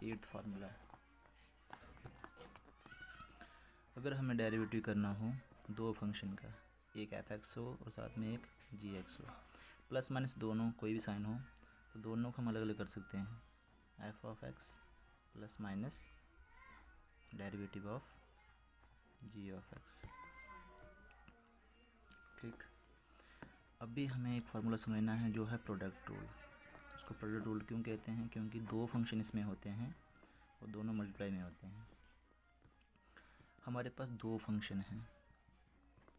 8th formula, अगर हमें derivative करना हो दो फंक्शन का, एक एफ एक्स हो और साथ में एक जी एक्स हो, प्लस माइनस दोनों कोई भी साइन हो तो दोनों को हम अलग अलग कर सकते हैं, F of X plus minus derivative of G of X. ठीक, अभी हमें एक फार्मूला समझना है जो है प्रोडक्ट रूल। उसको प्रोडक्ट रूल क्यों कहते हैं? क्योंकि दो फंक्शन इसमें होते हैं और दोनों मल्टीप्लाई में होते हैं। हमारे पास दो फंक्शन हैं,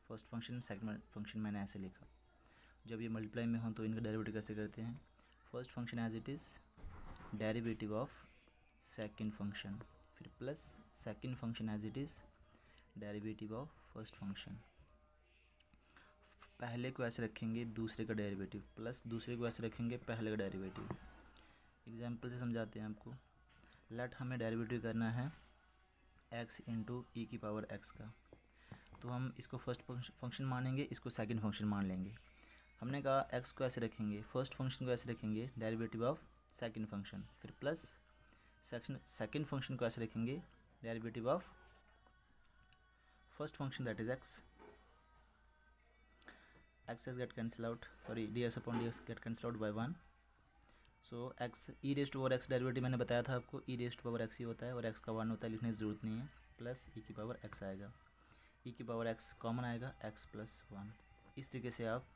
फर्स्ट फंक्शन सेकंड फंक्शन मैंने ऐसे लिखा। जब ये मल्टीप्लाई में हो तो इनका डेरिवेटिव कैसे करते हैं? First function as it is derivative of second function, फिर plus second function as it is derivative of first function. पहले को ऐसे रखेंगे दूसरे का डेरिवेटिव, प्लस दूसरे को ऐसे रखेंगे पहले का डेरिवेटिव। एग्जाम्पल से समझाते हैं आपको। लेट हमें डेरिवेटिव करना है x इंटू ई की पावर x का, तो हम इसको फर्स्ट फंक्शन मानेंगे, इसको सेकंड फंक्शन मान लेंगे। हमने कहा x को ऐसे रखेंगे, फर्स्ट फंक्शन को ऐसे रखेंगे डेरिवेटिव ऑफ सेकंड फंक्शन, फिर प्लस सेकंड फंक्शन को ऐसे रखेंगे derivative of first function that is x। x get cancel out, sorry dx upon dx get cancel out by 1। So x E raise to power X derivative मैंने बताया था आपको, E raise to power x ही होता है और x का 1 होता है, लिखने की ज़रूरत नहीं है। प्लस ई की पावर x आएगा, ई की पावर x कॉमन आएगा, x प्लस 1। इस तरीके से आप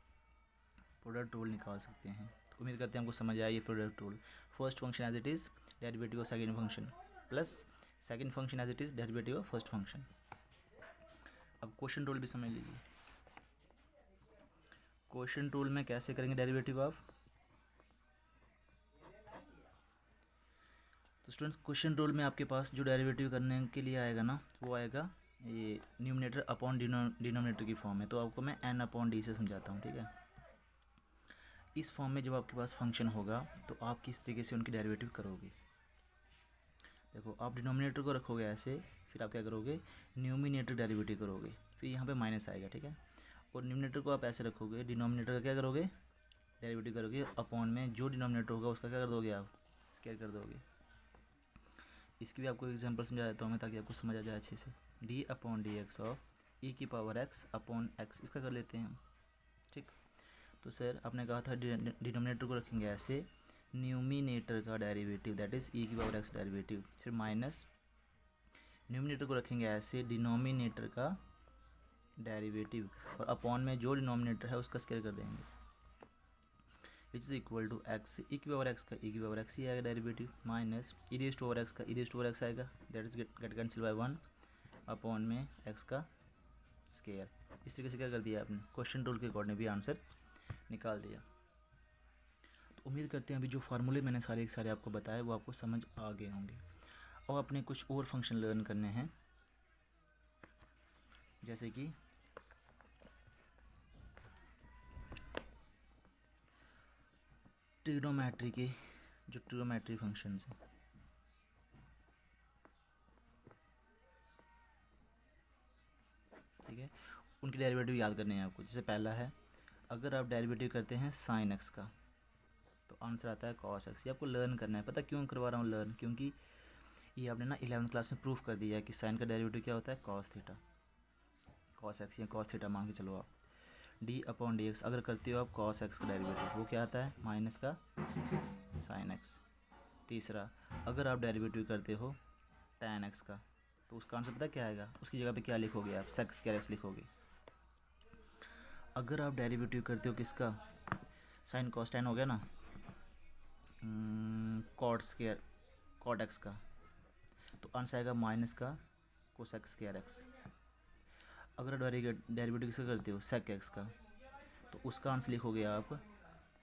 प्रोडक्ट रूल निकाल सकते हैं। तो उम्मीद करते हैं आपको समझ आया ये product rule. First function as it is derivative of second function, plus second function as it is derivative of first function. अब क्वेश्चन रूल भी समझ लीजिए। क्वेश्चन रूल में कैसे करेंगे डेरिवेटिव ऑफ, तो स्टूडेंट्स क्वेश्चन रूल में आपके पास जो डेरिवेटिव करने के लिए आएगा ना, वो आएगा ये न्यूमरेटर अपॉन डिनोमिनेटर की फॉर्म है। तो आपको मैं n अपॉन डी से समझाता हूँ, ठीक है। इस फॉर्म में जब आपके पास फंक्शन होगा तो आप किस तरीके से उनकी डेरिवेटिव करोगे। देखो, आप डिनोमिनेटर को रखोगे ऐसे, फिर आप क्या करोगे, न्यूमिनेटर डेरिवेटिव करोगे, फिर यहाँ पे माइनस आएगा, ठीक है। और न्यूमिनेटर को आप ऐसे रखोगे, डिनोमिनेटर का क्या करोगे, डेरिवेटिव करोगे, अपॉन में जो डिनोमिनेटर होगा उसका क्या कर दोगे, आप स्क्वायर कर दोगे। इसकी भी आपको एग्जांपल समझा देता हूँ मैं ताकि आपको समझ आ जाए अच्छे से। D upon d x of e की पावर एक्स अपॉन एक्स, इसका कर लेते हैं हम, ठीक। तो सर आपने कहा था डिनोमिनेटर को रखेंगे ऐसे, न्यूमिनेटर का डेरिवेटिव दैट इज़ ई की पावर एक्स डेरिवेटिव, फिर माइनस न्यूमिनेटर को रखेंगे ऐसे, डिनोमिनेटर का डेरिवेटिव, और अपॉन में जो डिनोमिनेटर है उसका स्क्वायर कर देंगे, which is equal to x, e की पावर एक्स का ई की पावर एक्स ही आएगा derivative, minus e raise to power x का e raise to power x आएगा, that is get cancel by 1, upon में एक्स का स्क्वायर। इस तरीके से क्या कर दिया आपने, क्वेश्चन रूल के अकॉर्डिंग भी आंसर निकाल दिया। तो उम्मीद करते हैं अभी जो फार्मूले मैंने सारे के सारे आपको बताए वो आपको समझ आ गए होंगे। और अपने कुछ और फंक्शन लर्न करने हैं, जैसे कि ट्रिग्नोमेट्री के जो ट्रिग्नोमेट्री फंक्शंस हैं, ठीक है, उनकी डेरिवेटिव याद करने हैं आपको। जैसे पहला है, अगर आप डेरिवेटिव करते हैं साइन एक्स का तो आंसर आता है कॉस एक्स। ये आपको लर्न करना है। पता क्यों करवा रहा हूँ लर्न, क्योंकि ये आपने ना 11th क्लास में प्रूफ कर दिया है कि साइन का डेरिवेटिव क्या होता है, कॉस थीटा, कॉस एक्स या कॉस थीटा मान के चलो आप। डी अपॉन डी एक्स अगर करते हो आप कॉस एक्स का डेरिवेटिव, वो क्या आता है, माइनस का साइन एक्स। तीसरा, अगर आप डेरिवेटिव करते हो tan एक्स का तो उसका आंसर पता क्या आएगा, उसकी जगह पे क्या लिखोगे आप, सेक स्क्वायर एक्स लिखोगे। अगर आप डेरिवेटिव करते हो किसका, साइन कॉस tan हो गया ना, कॉट स्क्वायर कॉट एक्स का, तो आंसर आएगा माइनस का कोसेक स्क्वायर एक्स। अगर डेरिवेटिव किसका करते हो, सेक एक्स का, तो उसका आंसर लिखोगे आप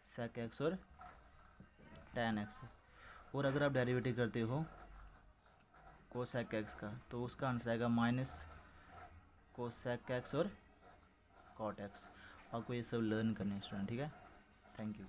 सेक एक्स और tan एक्स। और अगर आप डेरिवेटिव करते हो कोसेक एक्स का तो उसका आंसर आएगा माइनस कोसेक एक्स और कॉट एक्स। आपको ये सब लर्न करने हैं स्टूडेंट, ठीक है। Thank you.